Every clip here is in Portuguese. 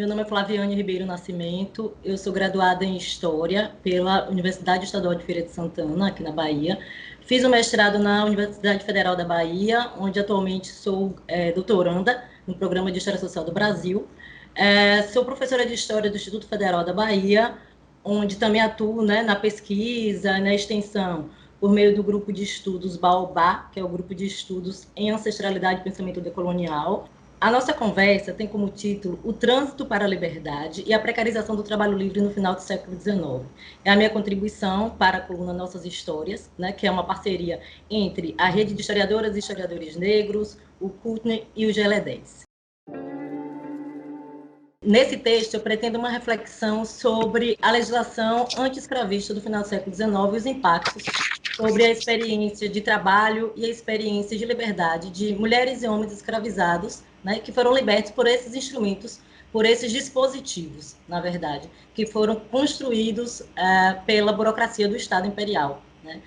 Meu nome é Flaviane Ribeiro Nascimento, eu sou graduada em História pela Universidade Estadual de Feira de Santana, aqui na Bahia. Fiz o mestrado na Universidade Federal da Bahia, onde atualmente sou doutoranda no Programa de História Social do Brasil. Sou professora de História do Instituto Federal da Bahia, onde também atuo, né, na pesquisa, na extensão, por meio do grupo de estudos Baobá, que é o grupo de estudos em ancestralidade e pensamento decolonial. A nossa conversa tem como título O Trânsito para a Liberdade e a Precarização do Trabalho Livre no Final do século XIX. É a minha contribuição para a coluna Nossas Histórias, né, que é uma parceria entre a Rede de Historiadoras e Historiadores Negros, o CUTNE e o GLE10. Nesse texto, eu pretendo uma reflexão sobre a legislação anti-escravista do final do século XIX e os impactos sobre a experiência de trabalho e a experiência de liberdade de mulheres e homens escravizados, né, que foram libertos por esses instrumentos, por esses dispositivos, na verdade, que foram construídos pela burocracia do Estado Imperial, né,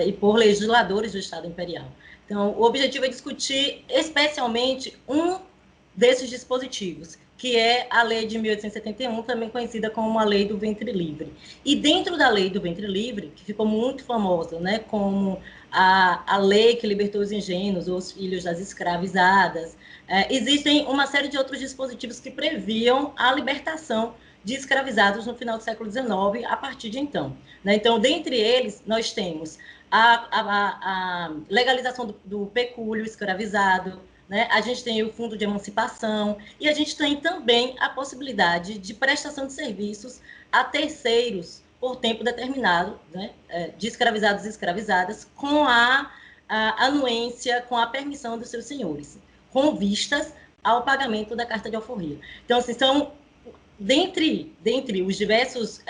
e por legisladores do Estado Imperial. Então, o objetivo é discutir especialmente um desses dispositivos, que é a Lei de 1871, também conhecida como a Lei do Ventre Livre. E dentro da Lei do Ventre Livre, que ficou muito famosa, né, como a lei que libertou os ingênuos, os filhos das escravizadas, existem uma série de outros dispositivos que previam a libertação de escravizados no final do século XIX, a partir de então. Né? Então, dentre eles, nós temos a legalização do pecúlio escravizado, né? A gente tem o fundo de emancipação e a gente tem também a possibilidade de prestação de serviços a terceiros por tempo determinado, né? De escravizados e escravizadas, com a anuência, com a permissão dos seus senhores, com vistas ao pagamento da carta de alforria. Então, assim, são dentre os diversos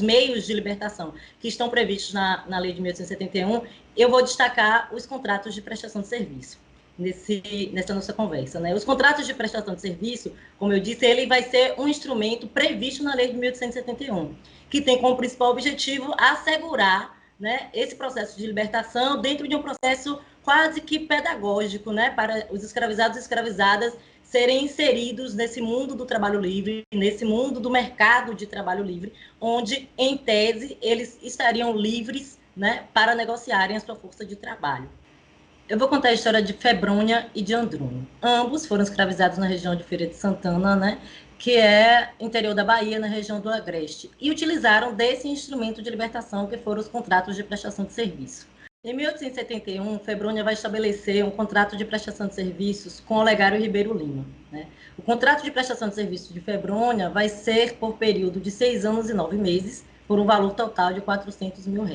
meios de libertação que estão previstos na Lei de 1871, eu vou destacar os contratos de prestação de serviço nessa nossa conversa. Né? Os contratos de prestação de serviço, como eu disse, ele vai ser um instrumento previsto na Lei de 1871, que tem como principal objetivo assegurar, né, esse processo de libertação dentro de um processo quase que pedagógico, né, para os escravizados e escravizadas serem inseridos nesse mundo do trabalho livre, nesse mundo do mercado de trabalho livre, onde, em tese, eles estariam livres, né, para negociarem a sua força de trabalho. Eu vou contar a história de Febrônia e de Andrônio. Ambos foram escravizados na região de Feira de Santana, né, que é interior da Bahia, na região do Agreste, e utilizaram desse instrumento de libertação que foram os contratos de prestação de serviço. Em 1871, Febrônia vai estabelecer um contrato de prestação de serviços com Olegário Ribeiro Lima. Né? O contrato de prestação de serviços de Febrônia vai ser por período de 6 anos e 9 meses, por um valor total de R$400 mil.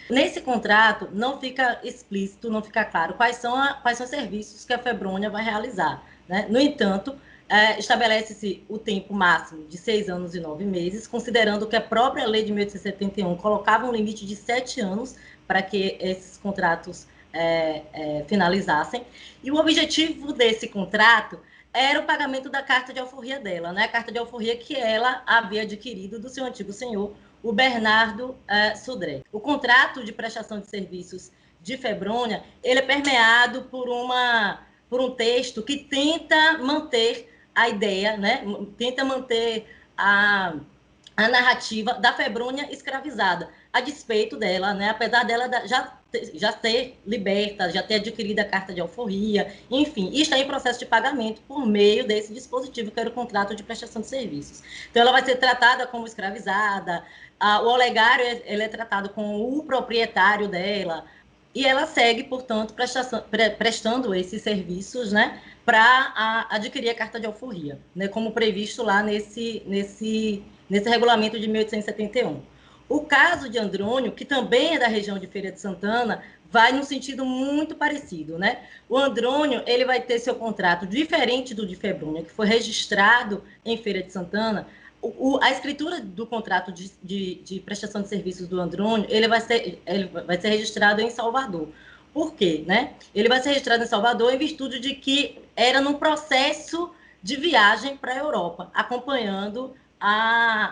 Nesse contrato, não fica explícito, não fica claro quais são os serviços que a Febrônia vai realizar. Né? No entanto, estabelece-se o tempo máximo de 6 anos e 9 meses, considerando que a própria lei de 1871 colocava um limite de 7 anos para que esses contratos finalizassem. E o objetivo desse contrato era o pagamento da carta de alforria dela, né? A carta de alforria que ela havia adquirido do seu antigo senhor, o Bernardo Sodré. O contrato de prestação de serviços de Febrônia, ele é permeado por um texto que tenta manter a ideia, né? Tenta manter a narrativa da Febrônia escravizada, a despeito dela, né? Apesar dela já ser liberta, já ter adquirido a carta de alforria, enfim, e está em processo de pagamento por meio desse dispositivo, que era o contrato de prestação de serviços. Então, ela vai ser tratada como escravizada, o Olegário ele é tratado como o proprietário dela, e ela segue, portanto, prestando esses serviços, né, para adquirir a carta de alforria, né, como previsto lá nesse regulamento de 1871. O caso de Andrônio, que também é da região de Feira de Santana, vai num sentido muito parecido, né? O Andrônio, ele vai ter seu contrato diferente do de Febrônia, que foi registrado em Feira de Santana. A escritura do contrato de prestação de serviços do Andrônio, ele vai ser registrado em Salvador. Por quê? Né? Ele vai ser registrado em Salvador em virtude de que era num processo de viagem para a Europa, acompanhando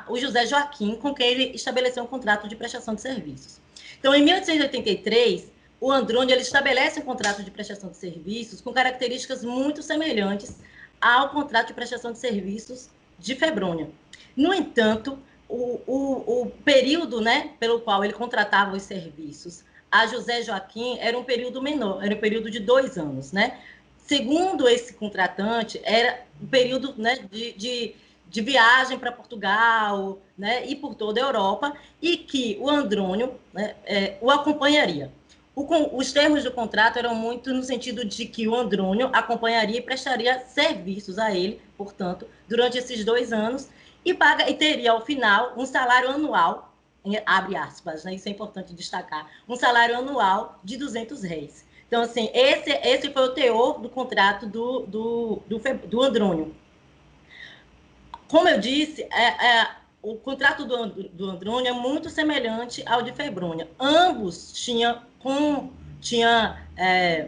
o José Joaquim, com quem ele estabeleceu um contrato de prestação de serviços. Então, em 1883, o Andrônio ele estabelece um contrato de prestação de serviços com características muito semelhantes ao contrato de prestação de serviços de Febrônia. No entanto, o período, né, pelo qual ele contratava os serviços a José Joaquim era um período menor, era um período de 2 anos, né? Segundo esse contratante, era um período, né, de viagem para Portugal, né, e por toda a Europa, e que o Andrônio, né, o acompanharia. Os termos do contrato eram muito no sentido de que o Andrônio acompanharia e prestaria serviços a ele, portanto, durante esses 2 anos, e teria, ao final, um salário anual, abre aspas, né, isso é importante destacar, um salário anual de R$ 200. Então, assim, esse foi o teor do contrato do Andrônio. Como eu disse, o contrato do Andrônio é muito semelhante ao de Febrônia. Ambos tinham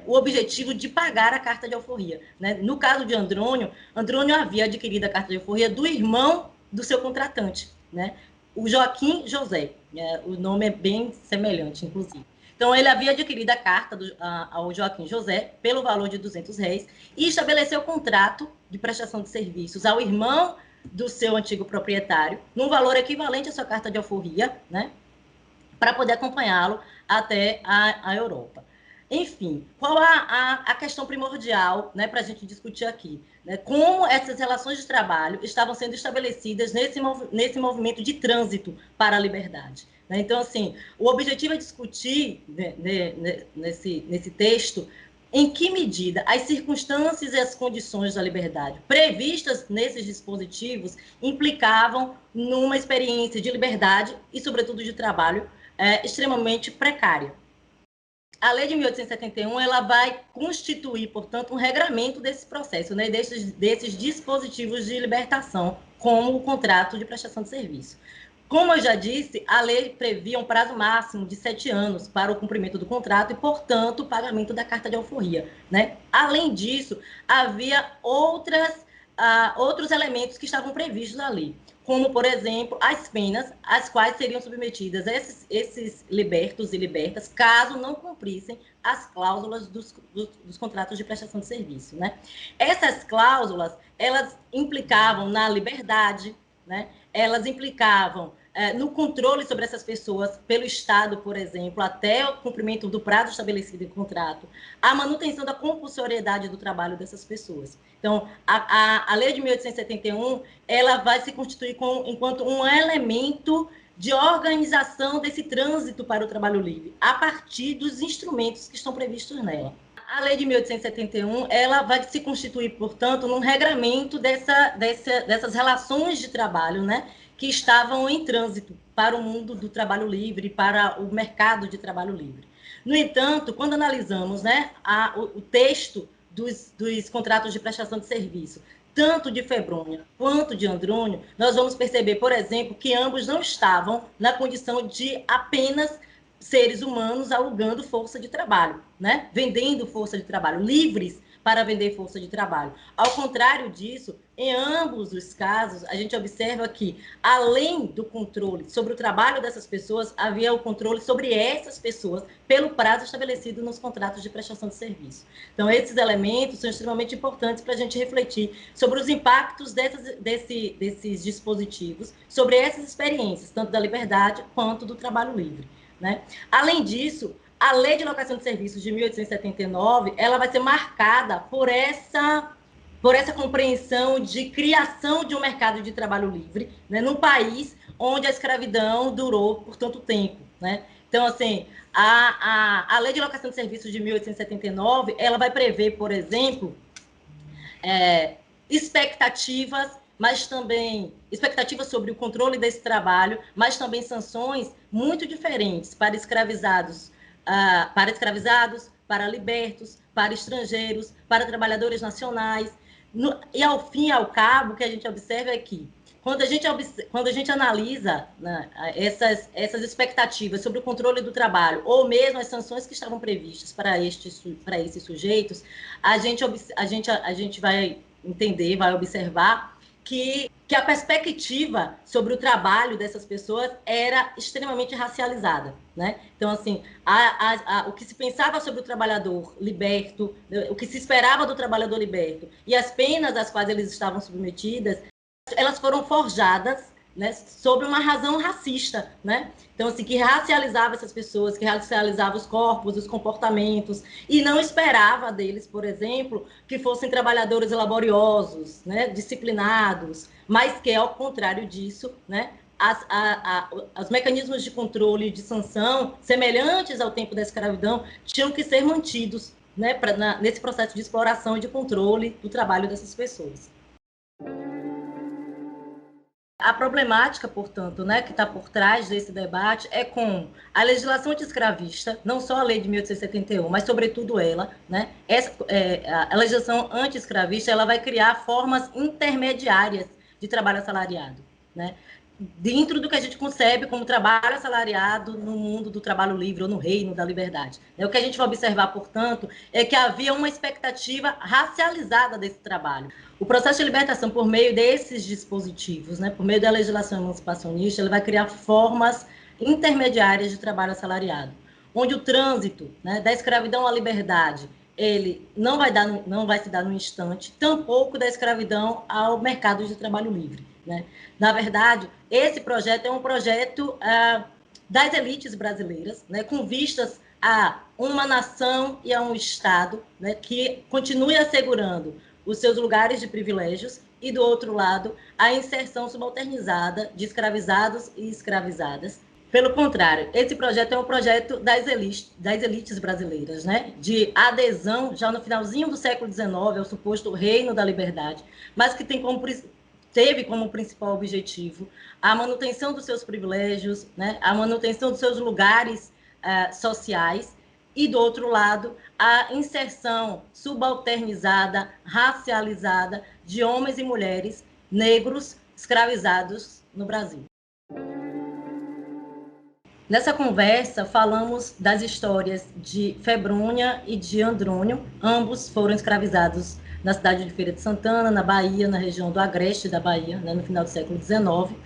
o objetivo de pagar a carta de alforria. Né? No caso de Andrônio, Andrônio havia adquirido a carta de alforria do irmão do seu contratante, né? O Joaquim José. O nome é bem semelhante, inclusive. Então, ele havia adquirido a carta ao Joaquim José pelo valor de R$ 200 e estabeleceu o contrato de prestação de serviços ao irmão do seu antigo proprietário, num valor equivalente à sua carta de alforria, né, para poder acompanhá-lo até a Europa. Enfim, qual a questão primordial, né, para a gente discutir aqui? Né, como essas relações de trabalho estavam sendo estabelecidas nesse movimento de trânsito para a liberdade. Né? Então, assim, o objetivo é discutir, nesse texto, em que medida as circunstâncias e as condições da liberdade previstas nesses dispositivos implicavam numa experiência de liberdade e, sobretudo, de trabalho extremamente precária. A lei de 1871 ela vai constituir, portanto, um regramento desse processo, né, desses dispositivos de libertação, como o contrato de prestação de serviço. Como eu já disse, a lei previa um prazo máximo de 7 anos para o cumprimento do contrato e, portanto, o pagamento da carta de alforria. Né? Além disso, havia outros elementos que estavam previstos ali, como, por exemplo, as penas às quais seriam submetidas esses libertos e libertas, caso não cumprissem as cláusulas dos contratos de prestação de serviço. Né? Essas cláusulas, elas implicavam na liberdade, né? Elas implicavam no controle sobre essas pessoas pelo Estado, por exemplo, até o cumprimento do prazo estabelecido em contrato, a manutenção da compulsoriedade do trabalho dessas pessoas. Então, a lei de 1871, ela vai se constituir enquanto um elemento de organização desse trânsito para o trabalho livre, a partir dos instrumentos que estão previstos nela. A lei de 1871, ela vai se constituir, portanto, num regramento dessas relações de trabalho, né, que estavam em trânsito para o mundo do trabalho livre, para o mercado de trabalho livre. No entanto, quando analisamos, né, o texto dos contratos de prestação de serviço, tanto de Febrônia quanto de Andrônio, nós vamos perceber, por exemplo, que ambos não estavam na condição de apenas seres humanos alugando força de trabalho, né? Vendendo força de trabalho, livres para vender força de trabalho. Ao contrário disso, em ambos os casos, a gente observa que, além do controle sobre o trabalho dessas pessoas, havia o controle sobre essas pessoas pelo prazo estabelecido nos contratos de prestação de serviço. Então, esses elementos são extremamente importantes para a gente refletir sobre os impactos desses dispositivos, sobre essas experiências, tanto da liberdade quanto do trabalho livre. Né? Além disso, a Lei de Locação de Serviços de 1879, ela vai ser marcada por essa compreensão de criação de um mercado de trabalho livre, né, num país onde a escravidão durou por tanto tempo. Né? Então, assim, a Lei de Locação de Serviços de 1879, ela vai prever, por exemplo, expectativas, mas também expectativas sobre o controle desse trabalho, mas também sanções muito diferentes para escravizados, para libertos, para estrangeiros, para trabalhadores nacionais. E ao fim e ao cabo, o que a gente observa é que, quando a gente analisa, né, essas expectativas sobre o controle do trabalho, ou mesmo as sanções que estavam previstas para esses sujeitos, a gente vai entender, vai observar que que a perspectiva sobre o trabalho dessas pessoas era extremamente racializada, né? Então, assim, o que se pensava sobre o trabalhador liberto, o que se esperava do trabalhador liberto e as penas às quais eles estavam submetidas, elas foram forjadas, né, sobre uma razão racista, né? Então, assim, que racializava essas pessoas, que racializava os corpos, os comportamentos, e não esperava deles, por exemplo, que fossem trabalhadores laboriosos, né, disciplinados, mas que, ao contrário disso, né, os mecanismos de controle e de sanção, semelhantes ao tempo da escravidão, tinham que ser mantidos, né, nesse processo de exploração e de controle do trabalho dessas pessoas. A problemática, portanto, né, que está por trás desse debate é com a legislação anti-escravista, não só a lei de 1871, mas sobretudo ela, né, a legislação anti-escravista, ela vai criar formas intermediárias de trabalho assalariado, né, dentro do que a gente concebe como trabalho assalariado no mundo do trabalho livre ou no reino da liberdade. O que a gente vai observar, portanto, é que havia uma expectativa racializada desse trabalho. O processo de libertação, por meio desses dispositivos, né, por meio da legislação emancipacionista, ele vai criar formas intermediárias de trabalho assalariado, onde o trânsito, né, da escravidão à liberdade, ele não vai se dar no instante, tampouco da escravidão ao mercado de trabalho livre, né? Na verdade, esse projeto é um projeto das elites brasileiras, né, com vistas a uma nação e a um Estado, né, que continue assegurando os seus lugares de privilégios e, do outro lado, a inserção subalternizada de escravizados e escravizadas. Pelo contrário, esse projeto é um projeto das elites brasileiras, né? De adesão, já no finalzinho do século XIX, ao suposto reino da liberdade, mas que teve como principal objetivo a manutenção dos seus privilégios, né? A manutenção dos seus lugares sociais, e, do outro lado, a inserção subalternizada, racializada de homens e mulheres negros escravizados no Brasil. Nessa conversa, falamos das histórias de Febrônia e de Andrônio. Ambos foram escravizados na cidade de Feira de Santana, na Bahia, na região do Agreste da Bahia, né, no final do século XIX,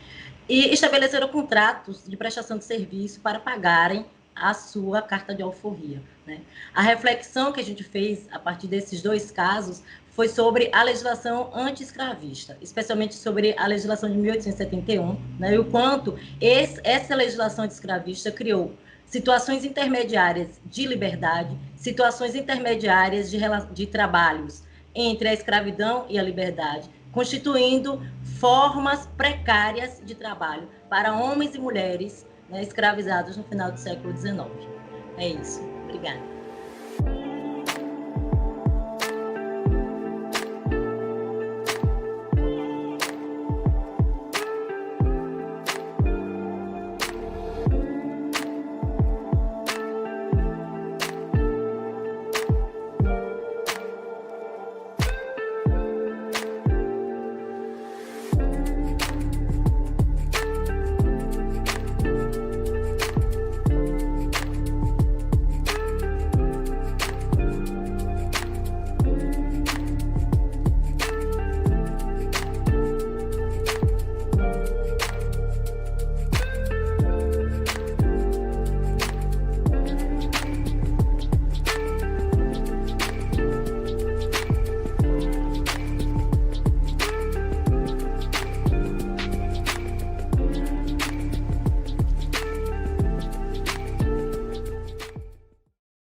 e estabeleceram contratos de prestação de serviço para pagarem a sua carta de alforria, né? A reflexão que a gente fez a partir desses dois casos foi sobre a legislação anti-escravista, especialmente sobre a legislação de 1871, né, e o quanto essa legislação anti-escravista criou situações intermediárias de liberdade, situações intermediárias de trabalhos entre a escravidão e a liberdade, constituindo formas precárias de trabalho para homens e mulheres, né, escravizados no final do século XIX. É isso. Obrigada.